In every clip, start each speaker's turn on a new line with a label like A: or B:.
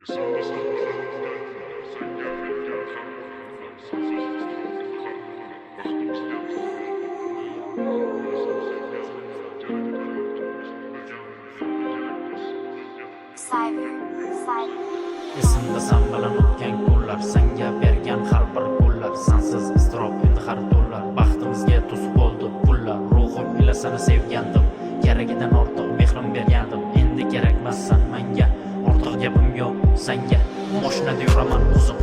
A: Esimda san bilan o'tgan kunlar, senga bergan har bir kunlar, sensiz iztirob endi har tunlar. Baxtimizga to'sib bo'ldi pullar, ruhim ila seni sevgandim, keragidan ortiq mehrim bergandim. Endi kerakmassan menga, ortiq gapim yo'q senga. Mashinada yuraman o'zim,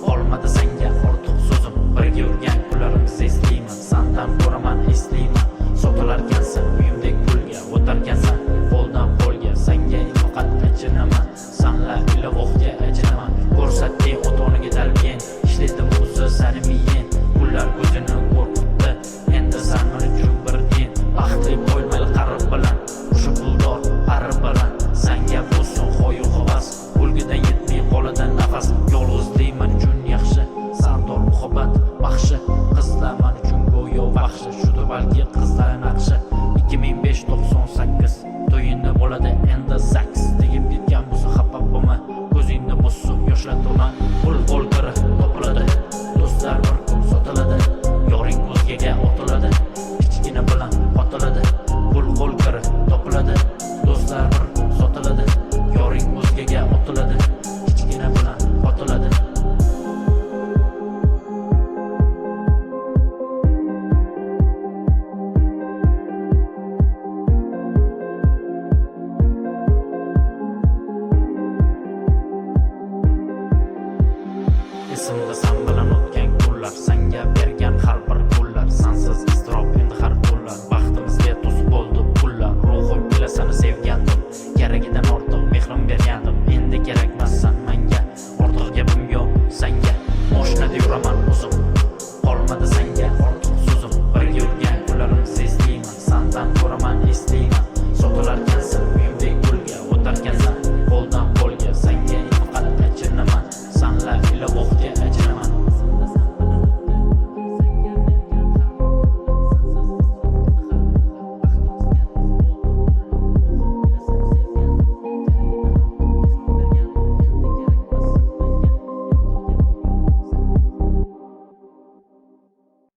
A: qolmadi senga ortiq so'zim. Birga yurgan kunlarimizni eslayman, sendan ko'raman eslayman. Sotilarkansan uyimdek pulga, o'tarkansan qo'ldan qo'lga. Senga faqat achinaman, senla ila o'qga achinaman. Ko'rsatding ota-onaga tarbiyan, ishladim o'zi seni miyen. Ular ko'zini qo'rqitdi, endi sen meni jun birding. Baxtli bo'lmayli qarib bilan, o'sha puldor pari bilan. Senga bo'lsin xoyu havas, o'lgidan yetmay qoladi nafas. Yolg'iz deyman jun yaxshi, sardor muhabbat baxshi. Qizlar men uchun go'yo vahshi, shudir balki qizlar naqshi. 2598 to'yinda bo'ladi endi saks. Tegib ketgan bo'lsa xafa bo'lma, ko'zingni bosib yoshlatma. Qo'l kiri topiladi, do'stlar bir kun sotiladi. Yoring o'zgaga otiladi, kichkina bilan otiladi. Qo'l kiri topiladi, do'stlar bir kun sotiladi. Yoring o'zgaga otiladi, kichkina bilan otiladi. Esimda san bilan o'tgan kunlar, senga bergan har bir kunlar, sensiz iztirob endi har tunlar. Baxtimizga to'sib bo'ldi pullar, ruhim ila seni sevgandim, keragidan ortiq mehrim bergandim. Endi kerakmassan menga, ortiq gapim yo'q senga. Mashinada yuraman o'zim, qolmadi senga ortiq so'zim. Birga yurgan kunlarimizni eslayman, sendan ko'raman eslayman. Sotilarkansan uyimdek pulga, o'tarkansan qo'ldan qo'lga. Senga faqat achinaman, senla ila o'qga achinaman.